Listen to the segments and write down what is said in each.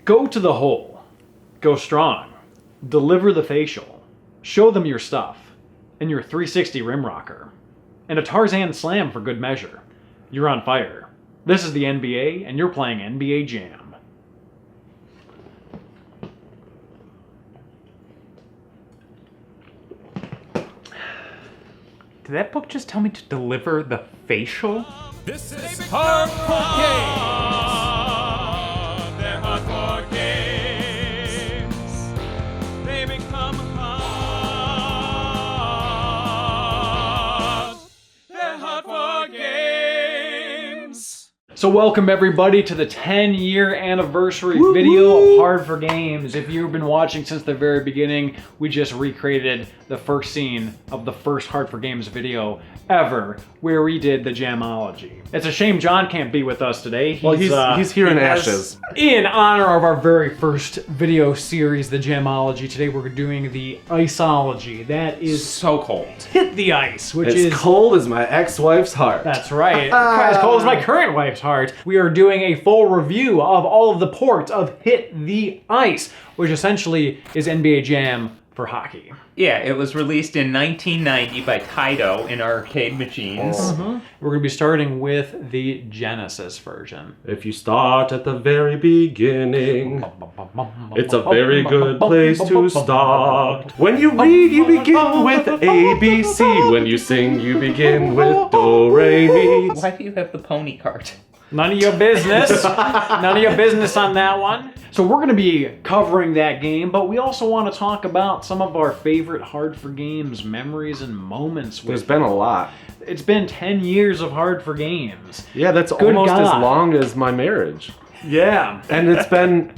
Go to the hole. Go strong. Deliver the facial. Show them your stuff. And your 360 rim rocker. And a Tarzan slam for good measure. You're on fire. This is the NBA, and you're playing NBA Jam. Did that book just tell me to deliver the facial? This is Hard4Games. They're Hard4Games. They become hard. They're Hard4Games. So welcome everybody to the 10-year anniversary video of Hard4Games. If you've been watching since the very beginning, we just recreated the first scene of the first Hard4Games video ever, where we did the Jamology. It's a shame John can't be with us today. He's here in ashes. In honor of our very first video series, the Jamology, today we're doing the Iceology. That is So cold. Hit the Ice, which It's is cold as my ex-wife's heart. That's right. As cold as my current wife's heart. We are doing a full review of all of the ports of Hit the Ice, which essentially is NBA Jam for hockey. Yeah, it was released in 1990 by Taito in arcade machines. We're going to be starting with the Genesis version. If you start at the very beginning, it's a very good place to start. When you read, you begin with ABC. When you sing, you begin with Do, Re, Mi. Why do you have the pony cart? None of your business. None of your business on that one. So we're going to be covering that game, but we also want to talk about some of our favorite Hard4Games memories and moments. There's been a lot. It's been 10 years of Hard4Games. Yeah, that's Good almost as God. long as my marriage. Yeah. And it's been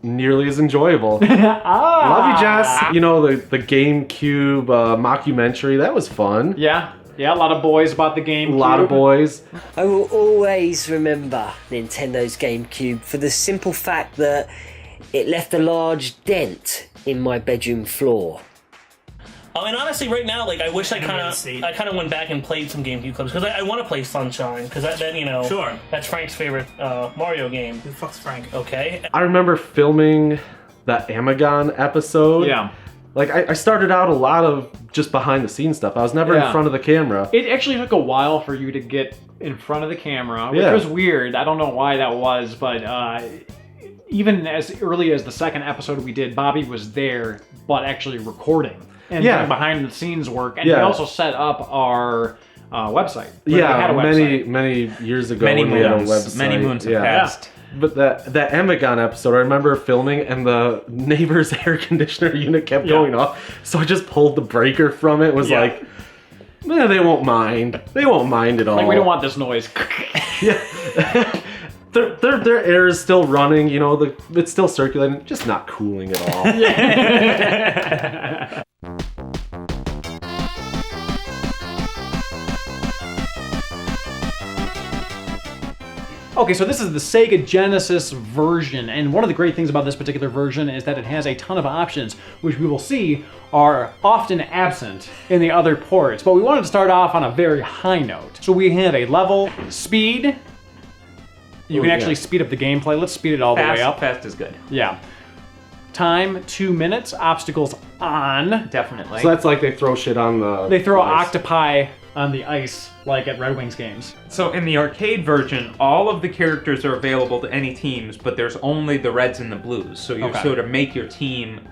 nearly as enjoyable. Love you, Jess. You know, the GameCube mockumentary, that was fun. Yeah. Yeah, a lot of boys about the game. A lot of boys. I will always remember Nintendo's GameCube for the simple fact that it left a large dent in my bedroom floor. And honestly, right now, like I wish I kind of went back and played some GameCube clubs because I want to play Sunshine because that you know Sure. That's Frank's favorite Mario game. Who the fuck's Frank? Okay. I remember filming that Amagon episode. Yeah. Like, I started out a lot of just behind-the-scenes stuff. I was never Yeah. in front of the camera. It actually took a while for you to get in front of the camera, which Yeah. was weird. I don't know why that was, but even as early as the second episode we did, Bobby was there, but actually recording and doing behind-the-scenes work. And he also set up our website. We had a website. many years ago Many when we had a moons. website. Many moons have passed. But that Amagon episode, I remember filming and the neighbor's air conditioner unit kept going off. So I just pulled the breaker from it. Was like, they won't mind. They won't mind at all. Like, we don't want this noise. Yeah. Their air is still running, you know, it's still circulating, just not cooling at all. Okay, so this is the Sega Genesis version, and one of the great things about this particular version is that it has a ton of options, which we will see are often absent in the other ports. But we wanted to start off on a very high note. So we have a level, speed. You can actually speed up the gameplay. Let's speed it all the way up. Fast is good. Yeah. Time, 2 minutes. Obstacles on. Definitely. So that's like they throw shit on the They throw ice. octopi on the ice, like at Red Wings games. So in the arcade version, all of the characters are available to any teams, but there's only the reds and the blues. So you sort of make your team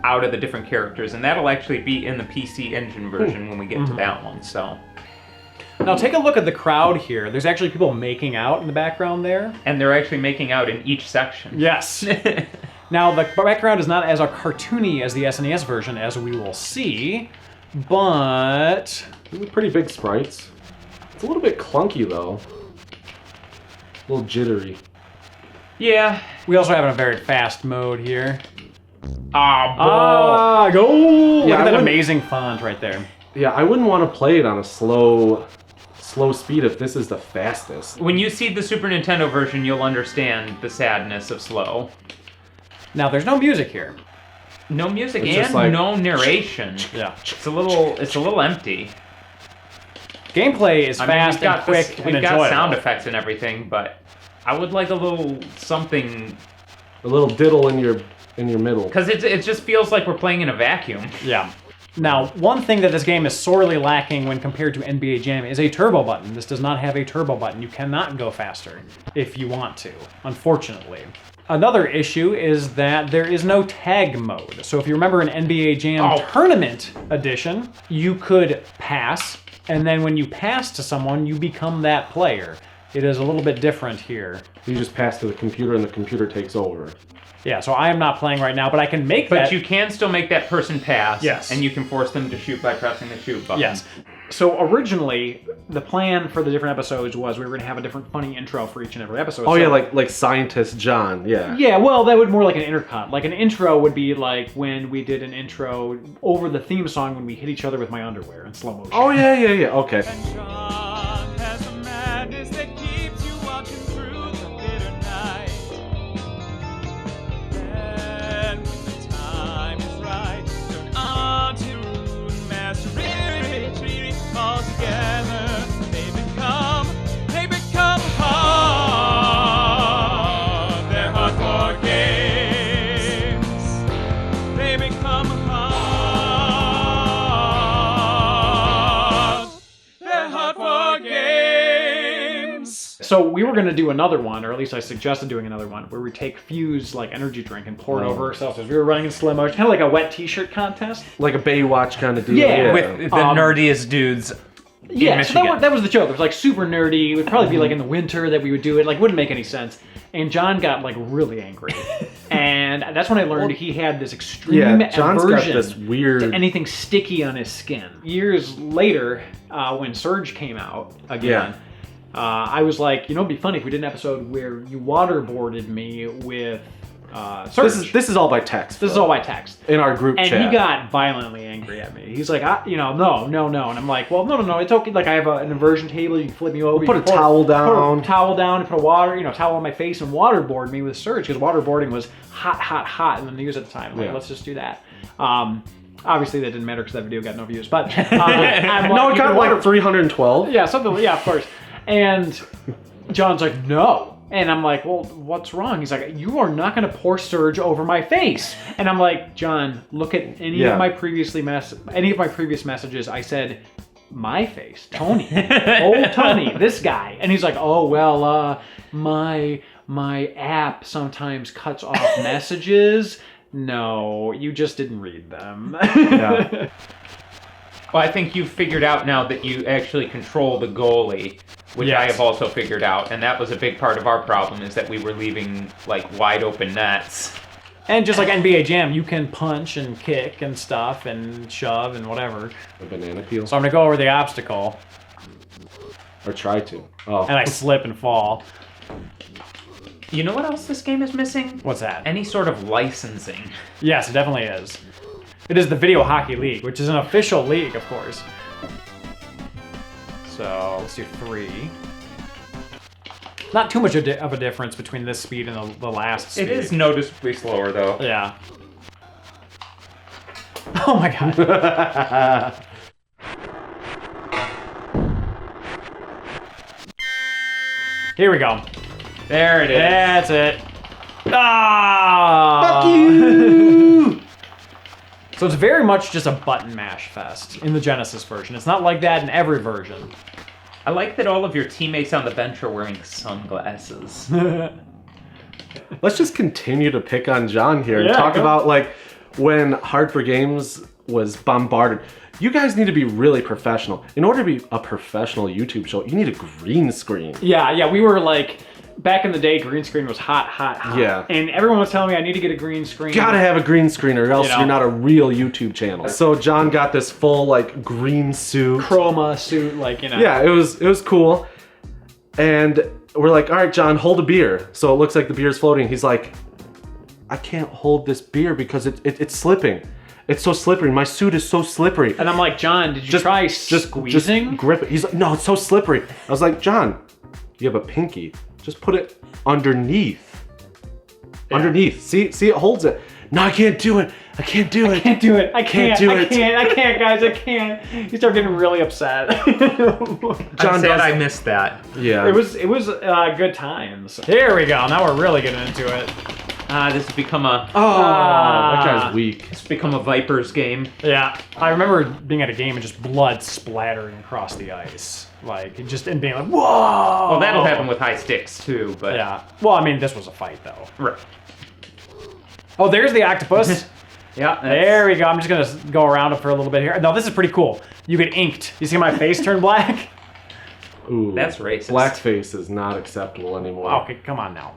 out of the different characters, and that'll actually be in the PC Engine version when we get to that one. So. Now take a look at the crowd here. There's actually people making out in the background there. And they're actually making out in each section. Yes. Now the background is not as cartoony as the SNES version, as we will see, but Pretty big sprites. It's a little bit clunky though. A little jittery. Yeah. we also have a very fast mode here. Ah, Go! Look Yeah, at I that wouldn't- amazing font right there. Yeah, I wouldn't want to play it on a slow speed if this is the fastest. When you see the Super Nintendo version, you'll understand the sadness of slow. Now, there's no music here. No music It's just and like- no narration. Yeah. It's a little empty. Gameplay is I mean, fast and quick and we've enjoyable. got sound effects and everything, but I would like a little something A little diddle in your middle. Because it just feels like we're playing in a vacuum. Yeah. Now, one thing that this game is sorely lacking when compared to NBA Jam is a turbo button. This does not have a turbo button. You cannot go faster if you want to, unfortunately. Another issue is that there is no tag mode. So if you remember in NBA Jam Tournament Edition, you could pass, and then when you pass to someone, you become that player. It is a little bit different here. You just pass to the computer and the computer takes over. Yeah, so I am not playing right now, but I can make that. But you can still make that person pass. Yes. And you can force them to shoot by pressing the shoot button. Yes. So originally, the plan for the different episodes was we were going to have a different funny intro for each and every episode. Oh, so, yeah, like Scientist John, yeah. Yeah, well, that would more like an intercut. Like an intro would be like when we did an intro over the theme song when we hit each other with my underwear in slow motion. Oh, yeah, okay. John has a madness that keeps you watching through the bitter night. Then when the time is right, turn on to master retreat all together. They become hard. They're hardcore games. They become hard. They're hardcore games. So we were going to do another one, or at least I suggested doing another one, where we take Fuse like energy drink and pour it over ourselves as we were running in slow motion, kind of like a wet t-shirt contest. Like a Baywatch kind of deal. Yeah. With the nerdiest dudes in Yeah, so Michigan. that was the joke. It was like super nerdy. It would probably be like in the winter that we would do it. Like, wouldn't make any sense. And John got like really angry. And that's when I learned he had this extreme John's got aversion this weird to anything sticky on his skin. Years later, when Surge came out again, I was like, you know, it'd be funny if we did an episode where you waterboarded me with Surge. This is all by text. This is all by text. In our group And chat. he got violently angry at me. He's like, no. And I'm like, well, no, it's okay. Like, I have an inversion table. You can flip me over. Put you a can towel down. Put a towel down and put a towel on my face and waterboard me with Surge because waterboarding was hot in the news at the time. I'm like, let's just do that. Obviously, that didn't matter because that video got no views. But no, it got like 312. Yeah, something. Yeah, of course. And John's like, no. And I'm like, well, what's wrong? He's like, you are not going to pour Surge over my face. And I'm like, John, look at any of my previous messages. I said, my face, Tony, old Tony, this guy. And he's like, oh, well, my app sometimes cuts off messages. No, you just didn't read them. Yeah. Well, I think you've figured out now that you actually control the goalie, which I have also figured out, and that was a big part of our problem, is that we were leaving, like, wide open nets. And just like NBA Jam, you can punch and kick and stuff and shove and whatever. A banana peel. So I'm going to go over the obstacle. Or try to. Oh. And I slip and fall. You know what else this game is missing? What's that? Any sort of licensing. Yes, it definitely is. It is the Video Hockey League, which is an official league, of course. So let's do 3. Not too much of a difference between this speed and the last speed. It is noticeably slower, though. Yeah. Oh my god. Here we go. There it is. That's it. Ah! Fuck you! So it's very much just a button mash fest in the Genesis version. It's not like that in every version. I like that all of your teammates on the bench are wearing sunglasses. Let's just continue to pick on John here and Yeah, talk go. about like when Hard4Games was bombarded. You guys need to be really professional. In order to be a professional YouTube show, you need a green screen. Yeah, we were like, back in the day, green screen was hot. Yeah. And everyone was telling me I need to get a green screen. Gotta have a green screen or else You know. you're not a real YouTube channel. So John got this full like green suit. Chroma suit, like, you know. Yeah, it was cool. And we're like, all right, John, hold a beer. So it looks like the beer's floating. He's like, I can't hold this beer because it's slipping. It's so slippery. My suit is so slippery. And I'm like, John, did you try squeezing? Just grip it. He's like, no, it's so slippery. I was like, John, you have a pinky. Just put it underneath. Yeah. Underneath. See, it holds it. No, I can't do it. I can't do it. I can't do it. I Can't can't do I it. can't, guys. I can't. You start getting really upset. I'm sad I missed that. Yeah. It was good times. Here we go. Now we're really getting into it. This has become a that guy's weak. it's become a Vipers game. Yeah, I remember being at a game and just blood splattering across the ice, like and being like, "Whoa!" Well, that'll happen with high sticks too, but Yeah. Well, I mean, this was a fight though. Right. Oh, there's the octopus. Yeah. There we go. I'm just gonna go around it for a little bit here. No, this is pretty cool. You get inked. You see my face turn black? Ooh, That's racist. Blackface is not acceptable anymore. Okay, come on now.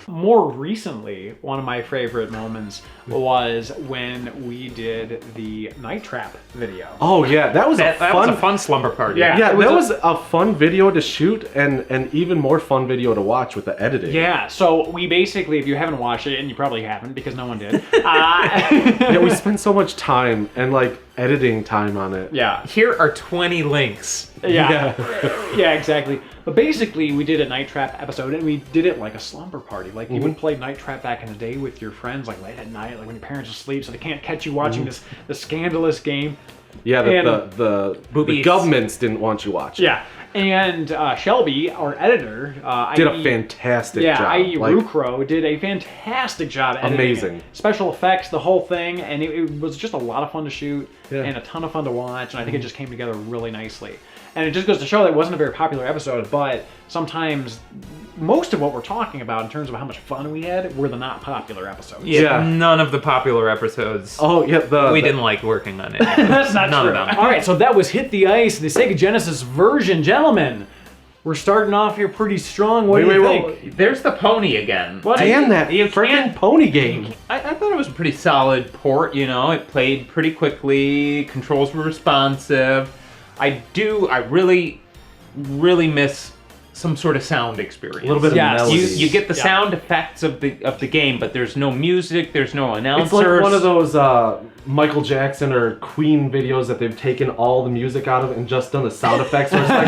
More recently, one of my favorite moments was when we did the Night Trap video. Oh yeah, that was That was a fun slumber party. Yeah. Yeah, It was that a- was a fun video to shoot and an even more fun video to watch with the editing. Yeah, so we basically, if you haven't watched it, and you probably haven't because no one did. Yeah, we spent so much time and like editing time on it. Yeah. Here are 20 links. Yeah. Yeah, exactly. But basically, we did a Night Trap episode, and we did it like a slumber party. Like, you would play Night Trap back in the day with your friends, like late at night, like when your parents are asleep, so they can't catch you watching this scandalous game. Yeah, And- the Boobies. governments didn't want you watching. Yeah. And Shelby, our editor, Did a fantastic job. I.E. Like, Rucro did a fantastic job editing Amazing. it. Special effects, the whole thing, and it was just a lot of fun to shoot Yeah. and a ton of fun to watch, and I think it just came together really nicely. And it just goes to show that it wasn't a very popular episode, but sometimes most of what we're talking about in terms of how much fun we had were the not popular episodes. Yeah. None of the popular episodes. Oh yeah, we didn't like working on it. That's not None true. of them. All right, so that was Hit the Ice, the Sega Genesis version. Gentlemen, we're starting off here pretty strong. What do you think? There's the pony again. What? Damn that You freaking can't- pony game. I thought it was a pretty solid port, you know. It played pretty quickly, controls were responsive. I really miss some sort of sound experience. A little bit of Yes. melody. You get the Yeah. sound effects of the game, but there's no music, there's no announcers. It's like one of those Michael Jackson or Queen videos that they've taken all the music out of and just done the sound effects. Where it's like,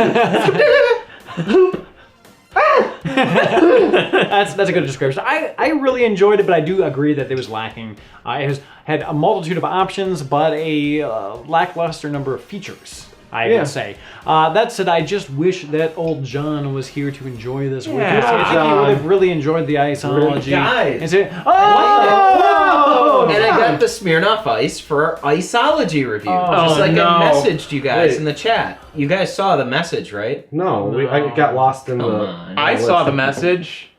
That's a good description. I really enjoyed it, but I do agree that it was lacking. It had a multitude of options, but a lackluster number of features, I would say. That said, I just wish that old John was here to enjoy this with us. I think he John. would have really enjoyed the Iceology. Guys. And say, oh! And I got the Smirnoff Ice for our Iceology review. Just like no. I messaged you guys Wait. in the chat. You guys saw the message, right? no, I got lost in the. on. I saw the message.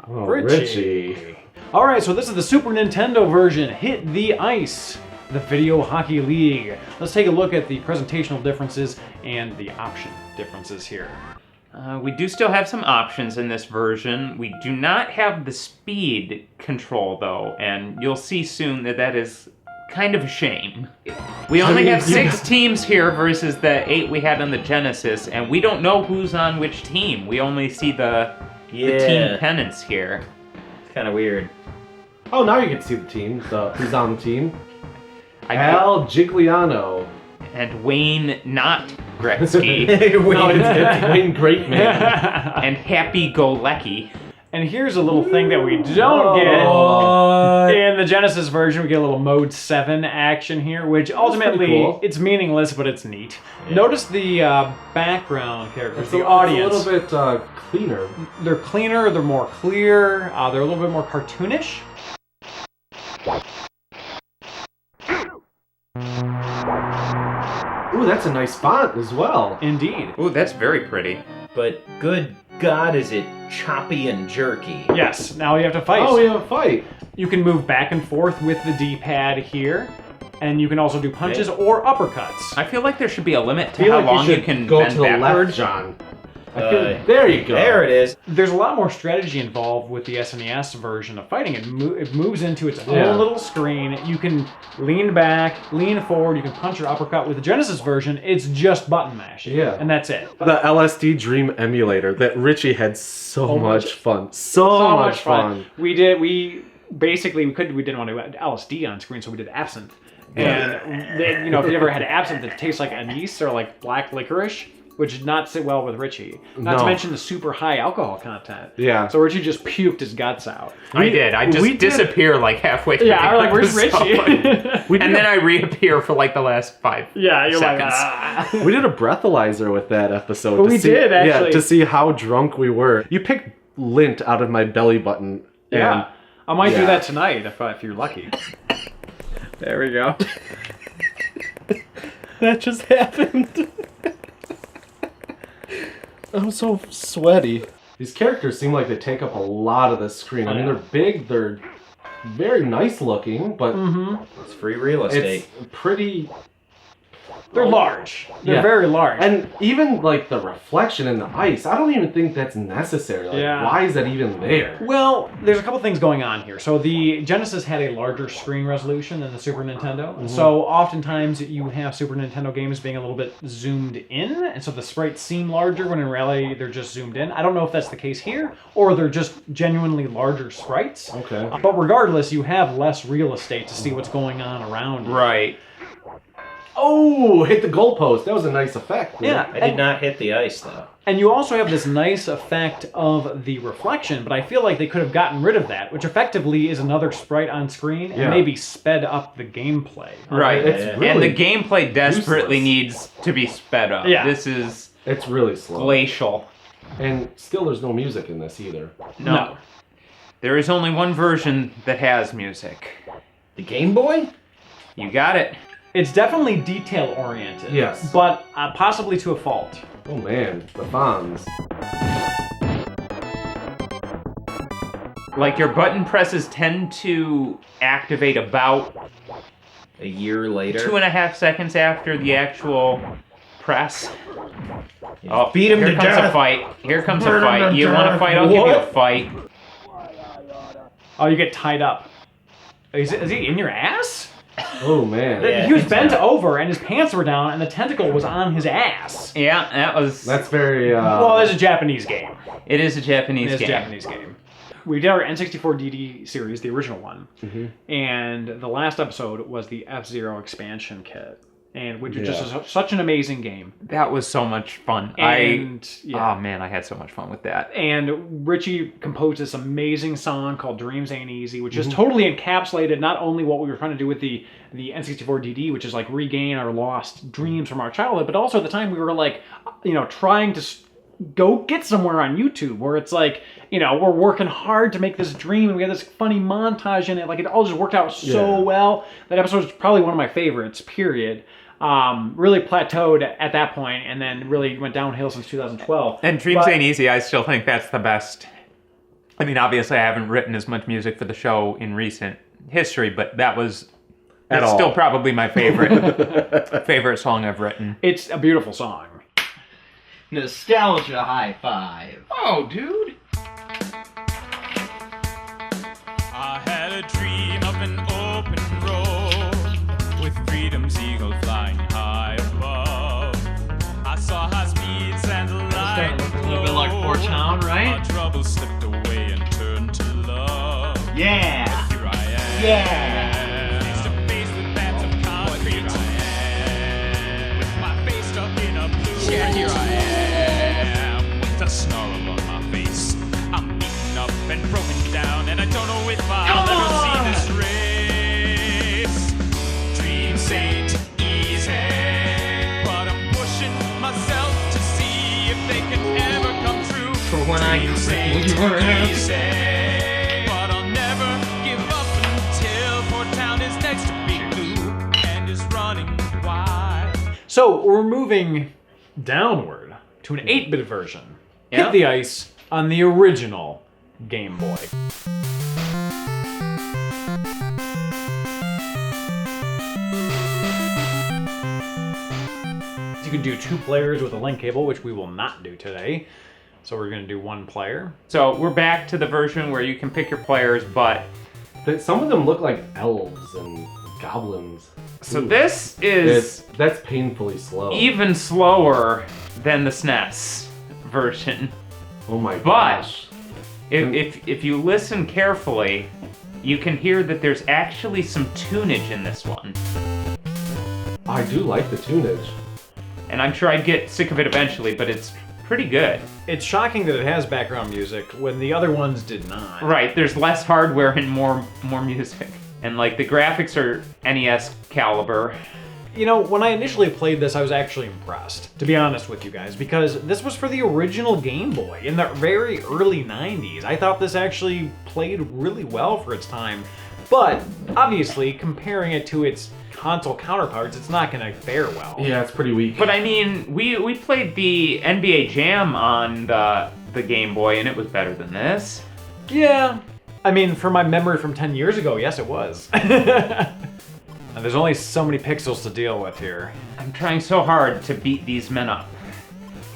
Oh, Richie. Richie. All right, so this is the Super Nintendo version, Hit the Ice, the Video Hockey League. Let's take a look at the presentational differences and the option differences here. We do still have some options in this version. We do not have the speed control though, and you'll see soon that is kind of a shame. We only have 6 teams here versus the 8 we had on the Genesis, and we don't know who's on which team. We only see the team pennants here. It's kind of weird. Oh, now you can see the team. Who's on the team? I Al Gigliano. and Wayne not Gretzky No, it's Wayne Greatman. and Happy Go Lecky. And here's a little thing that we don't get in the Genesis version. We get a little Mode 7 action here, which ultimately, cool. it's meaningless, but it's neat. Notice the background characters, It's the a audience. little bit cleaner. They're cleaner, they're more clear, they're a little bit more cartoonish. Ooh, that's a nice font as well. Indeed. Ooh, that's very pretty. But good God, is it choppy and jerky? Yes, now you have to fight. Oh, we have a fight. You can move back and forth with the D-pad here, and you can also do punches or uppercuts. I feel like there should be a limit to I feel how like long you should can go bend to the backwards. left, John. There you go. There it is. There's a lot more strategy involved with the SNES version of fighting. It moves into its Yeah. own little screen. You can lean back, lean forward, you can punch or uppercut. With the Genesis version, it's just button mashing. Yeah. And that's it. The LSD Dream emulator that Richie had so much fun. So much fun. We didn't want to do LSD on screen, so we did absinthe. And then, if you ever had absinthe that tastes like anise or like black licorice, which did not sit well with Richie. Not to No. mention the super high alcohol content. Yeah. So Richie just puked his guts out. I did. I just we did- disappear like halfway through. Yeah, the we're like, where's episode. Richie? And then I reappear for like the last 5 Yeah, you're seconds. like, We did a breathalyzer with that episode. We did, actually. Yeah, to see how drunk we were. You picked lint out of my belly button. And Yeah. I might do that tonight if you're lucky. There we go. That just happened. I'm so sweaty. These characters seem like they take up a lot of the screen. I mean, they're big, they're very nice looking, but It's free real estate. it's pretty... They're large. They're very large. And even like the reflection in the ice, I don't even think that's necessary. Like, why is that even there? Well, there's a couple things going on here. So the Genesis had a larger screen resolution than the Super Nintendo. So oftentimes you have Super Nintendo games being a little bit zoomed in, and so the sprites seem larger when in reality they're just zoomed in. I don't know if that's the case here, or they're just genuinely larger sprites. Okay. But regardless, you have less real estate to see what's going on around you. Right. Oh, hit the goalpost. That was a nice effect. Man. Yeah. I did not hit the ice, though. And you also have this nice effect of the reflection, but I feel like they could have gotten rid of that, which effectively is another sprite on screen and maybe sped up the gameplay. Right. It's really and the gameplay desperately useless. needs to be sped up. Yeah. This is It's really slow. glacial. And still there's no music in this either. No. There is only one version that has music. The Game Boy? You got it. It's definitely detail-oriented. Yes. But possibly to a fault. Oh man, the Fonz. Like your button presses tend to activate about A year later. 2.5 seconds after the actual press. Oh, beat him here to comes death. a fight. Here comes a Burn him fight. to You want to death. fight? I'll give you a What? fight. Oh, you get tied up. Is he in your ass? Oh man. Yeah. He was I think bent so. over and his pants were down and the tentacle was on his ass. Yeah, that was. That's very Well, it's a Japanese game. It is a Japanese It's a game. Japanese game. We did our N64 DD series, the original one, and the last episode was the F-Zero expansion kit, and which is just such an amazing game. That was so much fun. And Oh man, I had so much fun with that. And Richie composed this amazing song called Dreams Ain't Easy, which just totally encapsulated not only what we were trying to do with the N64 DD, which is like regain our lost dreams from our childhood, but also at the time we were like, trying to go get somewhere on YouTube where it's like, we're working hard to make this dream and we have this funny montage in it. Like it all just worked out so well. That episode is probably one of my favorites, period. Really plateaued at that point and then really went downhill since 2012. And Dreams Ain't Easy, I still think that's the best. I mean, obviously I haven't written as much music for the show in recent history, but it's still probably my favorite song I've written. It's a beautiful song. Nostalgia high five. Oh, dude. I had a dream of an open road with freedom's eagle flying high above. I saw high speeds and light. A little bit like Fort Town, right? My troubles slipped away and turned to love. Yeah. Here I am. Yeah. Face to face with bats of concrete. Here I am. With my face stuck in a blue. Yeah, here I am. With a snarl on my face. I'm beaten up and broken down, and I don't know if I'll ever see this race. Dreams ain't easy, but I'm pushing myself to see if they can ever come true. For when I Dreams ain't easy, but I'll never give up until Port Town is next to Big Blue and is running wild. So we're moving downward to an 8-bit version. Hit the ice on the original Game Boy. You can do 2 players with a link cable, which we will not do today. So we're going to do 1 player. So we're back to the version where you can pick your players, but Some of them look like elves and goblins. so this is That's painfully slow. even slower than the SNES version. Oh my But gosh. if you listen carefully, you can hear that there's actually some tunage in this one. I do like the tunage. And I'm sure I'd get sick of it eventually, but it's pretty good. It's shocking that it has background music when the other ones did not. Right, there's less hardware and more music. And like the graphics are NES caliber. You know, when I initially played this, I was actually impressed, to be honest with you guys, because this was for the original Game Boy in the very early 90s. I thought this actually played really well for its time, but obviously, comparing it to its console counterparts, it's not going to fare well. Yeah, it's pretty weak. But I mean, we played the NBA Jam on the Game Boy, and it was better than this. Yeah. I mean, for my memory from 10 years ago, yes, it was. And there's only so many pixels to deal with here. I'm trying so hard to beat these men up,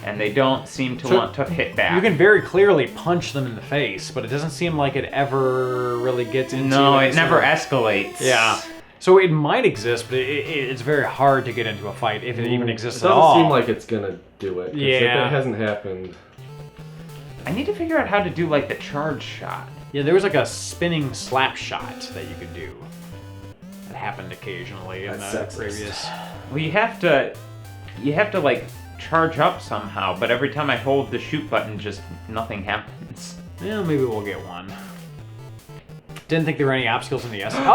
and they don't seem to want to hit back. You can very clearly punch them in the face, but it doesn't seem like it ever really gets into... No, it never escalates. Yeah. So it might exist, but it's very hard to get into a fight if it even exists at all. It doesn't seem like it's gonna do it. Yeah. If it hasn't happened. I need to figure out how to do like the charge shot. Yeah, there was like a spinning slap shot that you could do. That happened occasionally in the previous... Well, you have to like charge up somehow, but every time I hold the shoot button, just nothing happens. Yeah, maybe we'll get one. Didn't think there were any obstacles in the S. Oh!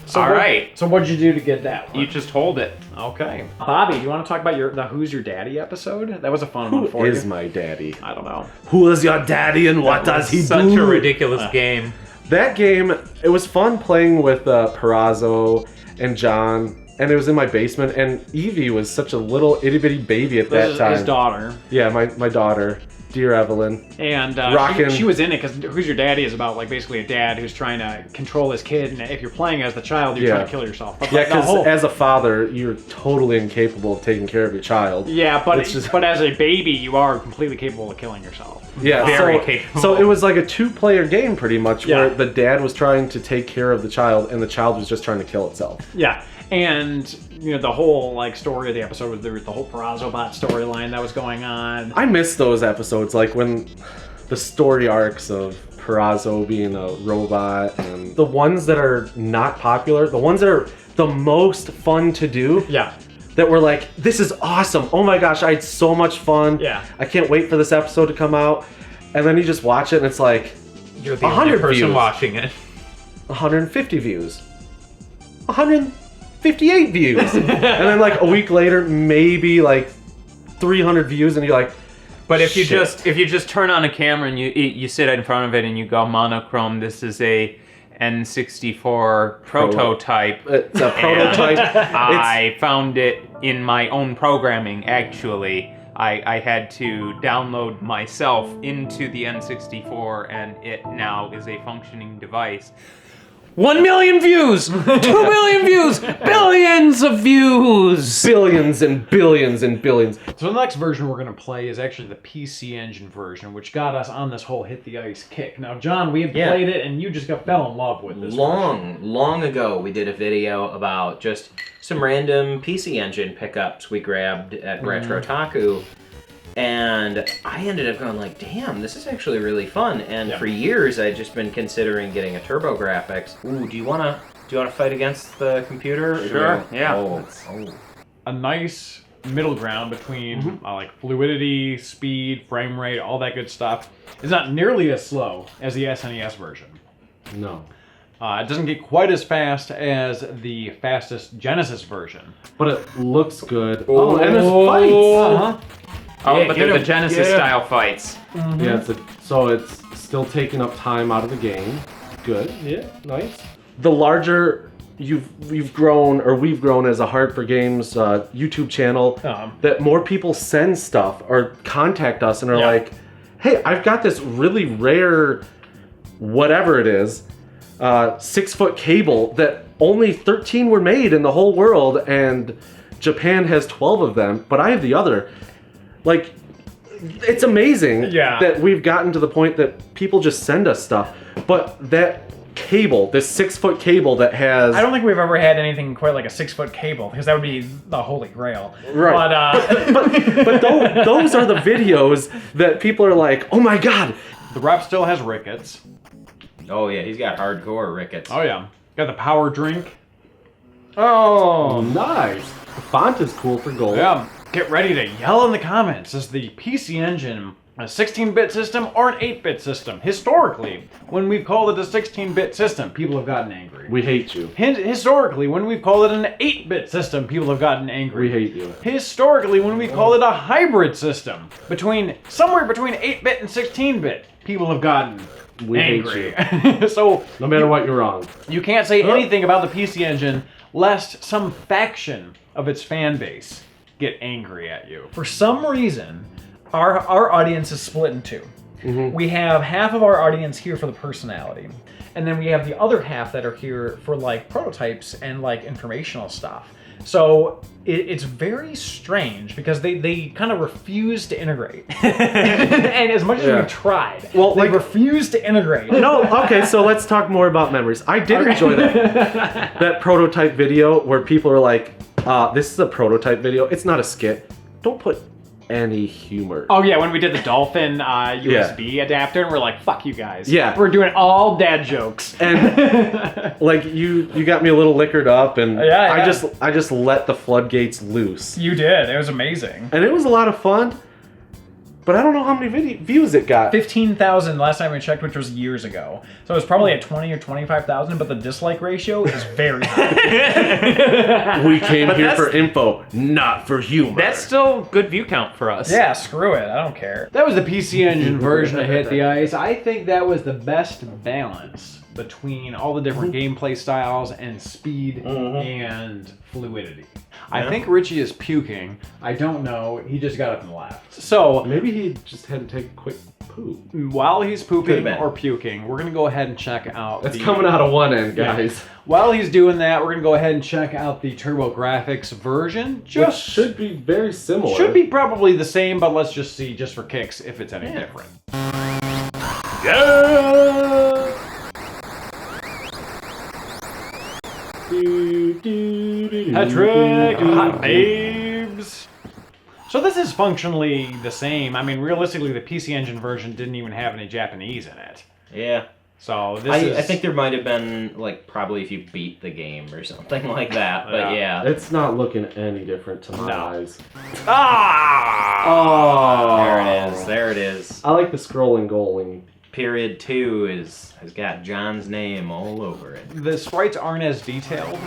So all right. So what did you do to get that one? You just hold it. Okay. Bobby, do you want to talk about the Who's Your Daddy episode? That was a fun one for Who you. is my daddy? I don't know. Who is your daddy and what does he Such do? a ridiculous game. That game, it was fun playing with Perazzo and John, and it was in my basement, and Evie was such a little itty-bitty baby at that time. His daughter. Yeah, my daughter. Dear Evelyn. And she was in it because Who's Your Daddy is about like basically a dad who's trying to control his kid, and if you're playing as the child, you're trying to kill yourself. But yeah, because as a father, you're totally incapable of taking care of your child. Yeah, but but as a baby, you are completely capable of killing yourself. Yeah, very capable. So it was like a two-player game pretty much, where the dad was trying to take care of the child, and the child was just trying to kill itself. Yeah. And, you know, the whole, like, story of the episode was there was the whole Perazzo bot storyline that was going on. I miss those episodes, like when the story arcs of Perazzo being a robot, and the ones that are not popular, the ones that are the most fun to do. Yeah. That were like, this is awesome. Oh my gosh, I had so much fun. Yeah. I can't wait for this episode to come out. And then you just watch it and it's like, You're the only person watching it. 150 views. 158 views. And then like a week later, maybe like 300 views, and you're like, but if you just turn on a camera and you sit in front of it and you go monochrome, this is a N64 prototype. It's a prototype. I found it in my own programming, actually. I had to download myself into the N64, and it now is a functioning device. 1 million views! 2 million views! Billions of views! Billions and billions and billions. So the next version we're going to play is actually the PC Engine version, which got us on this whole hit the ice kick. Now, John, we had played it, and you just fell in love with this Long ago, we did a video about just some random PC Engine pickups we grabbed at Retro Taku. And I ended up going like, damn, this is actually really fun. And for years, I'd just been considering getting a TurboGrafx. Ooh, do you wanna fight against the computer? Sure. Yeah. Oh. A nice middle ground between like fluidity, speed, frame rate, all that good stuff. It's not nearly as slow as the SNES version. No. It doesn't get quite as fast as the fastest Genesis version. But it looks good. Oh, and there's fights! Oh, but they're the Genesis-style fights. Yeah, so it's still taking up time out of the game. Good. Yeah, nice. The larger we've grown as a Hard4Games YouTube channel, that more people send stuff or contact us and are like, hey, I've got this really rare, whatever it is, 6-foot cable that only 13 were made in the whole world, and Japan has 12 of them, but I have the other. Like, it's amazing that we've gotten to the point that people just send us stuff. But that cable, this 6-foot cable that has... I don't think we've ever had anything quite like a 6-foot cable, because that would be the holy grail. Right. But those are the videos that people are like, oh my god. The rep still has rickets. Oh yeah, he's got hardcore rickets. Oh yeah. Got the power drink. Oh, nice. The font is cool for gold. Yeah. Get ready to yell in the comments as the PC Engine a 16-bit system or an 8-bit system. Historically, when we've called it a 16-bit system, people have gotten angry. We hate you. Historically, when we've called it an 8-bit system, people have gotten angry. We hate you. Historically, when we call it a hybrid system, somewhere between 8-bit and 16-bit, people have gotten angry. Hate you. So no matter what, you're wrong. you can't say anything about the PC Engine lest some faction of its fan base get angry at you. For some reason, our audience is split in two. We have half of our audience here for the personality, and then we have the other half that are here for like prototypes and like informational stuff. So it's very strange because they kind of refuse to integrate. And as much as we tried, they refuse to integrate. No, okay, so let's talk more about memories. I did enjoy that prototype video where people are like, this is a prototype video, it's not a skit. Don't put any humor. Oh yeah, when we did the Dolphin USB adapter, and we're like, fuck you guys. Yeah. We're doing all dad jokes. And like you got me a little liquored up, and Yeah. I just let the floodgates loose. You did. It was amazing. And it was a lot of fun. But I don't know how many views it got. 15,000 last time we checked, which was years ago. So it was probably at 20 or 25,000, but the dislike ratio is very high. We came here for info, not for humor. That's still good view count for us. Yeah, screw it. I don't care. That was the PC Engine version of Hit the Ice. I think that was the best balance between all the different gameplay styles and speed and fluidity. I think Richie is puking. I don't know. He just got up and left. So maybe he just had to take a quick poop. While he's pooping or puking, we're going to go ahead and check out It's coming out of one end, guys. Yeah. While he's doing that, we're going to go ahead and check out the TurboGrafx version. Which should be very similar. Should be probably the same, but let's just see, just for kicks, if it's any different. Yeah! Patrick, hot babes. So this is functionally the same. I mean, realistically, the PC Engine version didn't even have any Japanese in it. Yeah. So I think there might have been, like, probably if you beat the game or something like that, but yeah. It's not looking any different to my eyes. Ah! Oh! There it is. I like the scrolling goaling. Period 2 has got John's name all over it. The sprites aren't as detailed,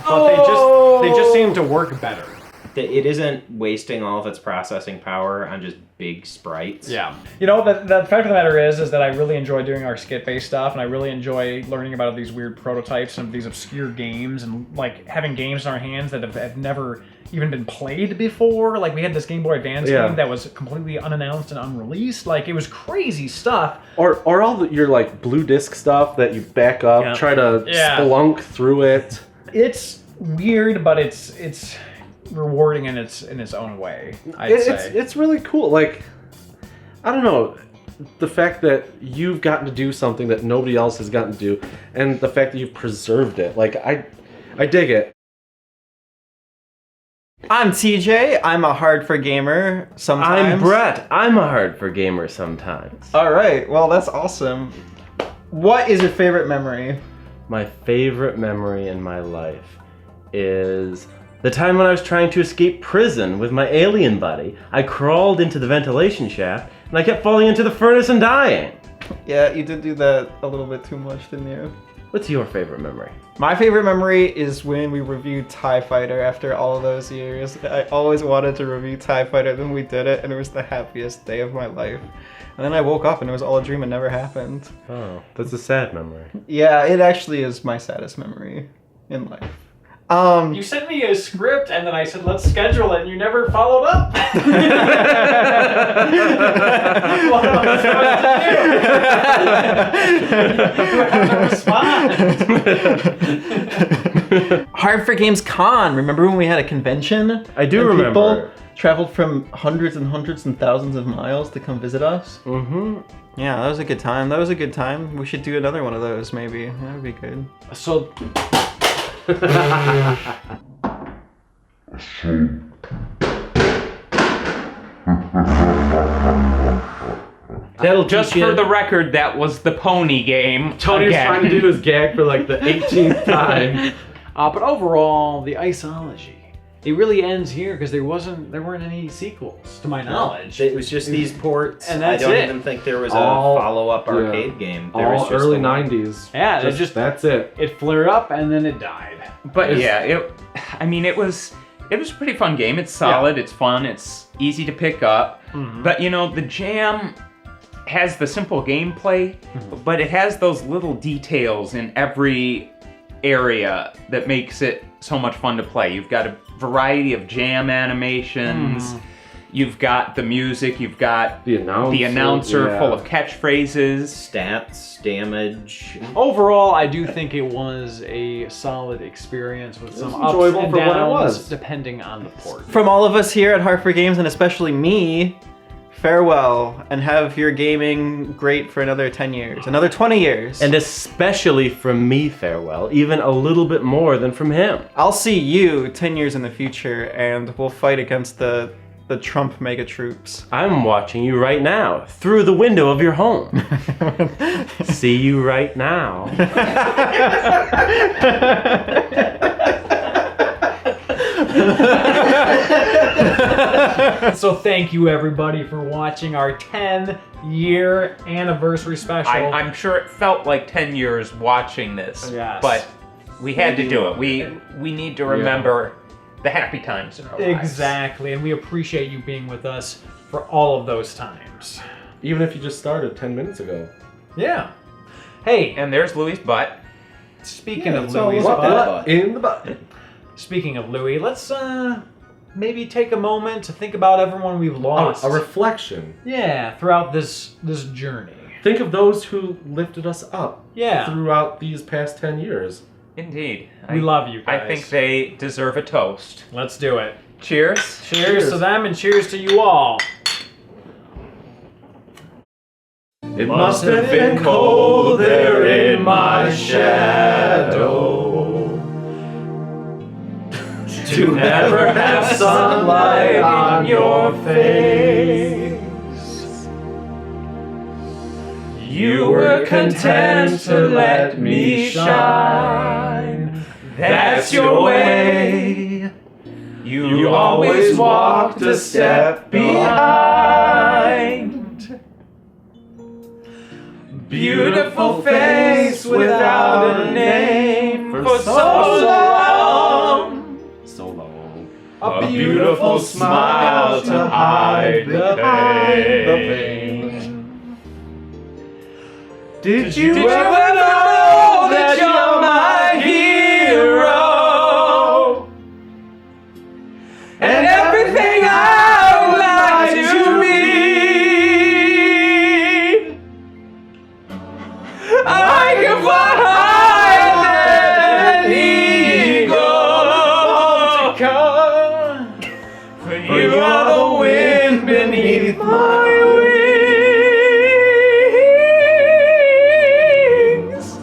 but they just seem to work better. It isn't wasting all of its processing power on just big sprites. Yeah. You know, the fact of the matter is that I really enjoy doing our skit-based stuff, and I really enjoy learning about these weird prototypes and these obscure games, and like having games in our hands that have never even been played before. Like we had this Game Boy Advance game that was completely unannounced and unreleased. Like it was crazy stuff. Or all your like blue disc stuff that you back up, try to spelunk through it. It's weird, but it's rewarding in its own way. I'd say it's really cool. Like I don't know, the fact that you've gotten to do something that nobody else has gotten to do, and the fact that you've preserved it. Like I dig it. I'm TJ. I'm a hard4 gamer sometimes. I'm Brett. I'm a hard4 gamer sometimes. All right. Well, that's awesome. What is your favorite memory? My favorite memory in my life is the time when I was trying to escape prison with my alien buddy. I crawled into the ventilation shaft and I kept falling into the furnace and dying. Yeah, you did do that a little bit too much, didn't you? What's your favorite memory? My favorite memory is when we reviewed TIE Fighter after all of those years. I always wanted to review TIE Fighter, then we did it, and it was the happiest day of my life. And then I woke up and it was all a dream and never happened. Oh, that's a sad memory. Yeah, it actually is my saddest memory in life. You sent me a script and then I said, let's schedule it, and you never followed up. What am I supposed to do? You have to respond. Hard4Games Con, remember when we had a convention? I do remember. People traveled from hundreds and hundreds and thousands of miles to come visit us. Mm-hmm. Yeah, that was a good time. That was a good time. We should do another one of those, maybe. That would be good. So... Just for the record, that was the pony game. Tony was trying to do his gag for like the 18th time. But overall, the Iceology it really ends here because there weren't any sequels to my knowledge. It was just these ports, and I that's don't it. even think there was All- a follow-up arcade game. There was All just early the one. 90s. Yeah, that's it. It flared up and then it died. But It's- it was a pretty fun game. It's solid, it's fun, it's easy to pick up. But the Jam has the simple gameplay, but it has those little details in every area that makes it so much fun to play. You've got a variety of jam animations. You've got the music. You've got The announcer, full of catchphrases. Stats, damage. Overall, I do think it was a solid experience with some ups enjoyable and for what it downs, was. depending on the port. From all of us here at Hard4Games, and especially me, farewell, and have your gaming great for another 10 years, another 20 years. And especially from me, farewell, even a little bit more than from him. I'll see you 10 years in the future, and we'll fight against the Trump mega troops. I'm watching you right now, through the window of your home. See you right now. So thank you everybody for watching our 10-year anniversary special. I'm sure it felt like 10 years watching this, Yes. but we had to do it. We need to remember the happy times in our lives. Exactly, and we appreciate you being with us for all of those times. Even if you just started 10 minutes ago. Yeah. Hey, And there's Louis' butt. speaking of it's all Louis' about butt, that. In the butt. speaking of Louis, let's maybe take a moment to think about everyone we've lost. A reflection. Yeah, throughout this journey. Think of those who lifted us up Yeah. throughout these past 10 years. Indeed. We love you guys. I think they deserve a toast. Let's do it. Cheers. Cheers to them and cheers to you all. It must have been cold there in my shadow to never have sunlight on your face. You were content to let me shine. That's your way. You always walked a step behind. Beautiful face without a name for so long. So long. A beautiful smile to hide the pain. Did you ever know that you're my hero? And everything I would like to be. I can fly higher than eagle. For you are the wind beneath my wings.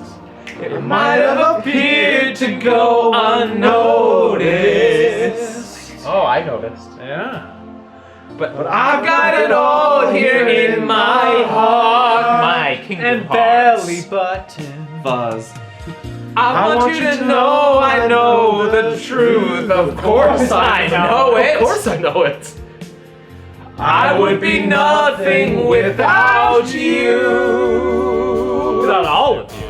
It might have appeared to go unnoticed. Oh, I noticed. Yeah. But I've got it all here in my heart, my Kingdom And Hearts. belly button. Buzz. I want you to know I know the truth. Of course I know it. Of course I know it. I would be nothing without you. Without all of you.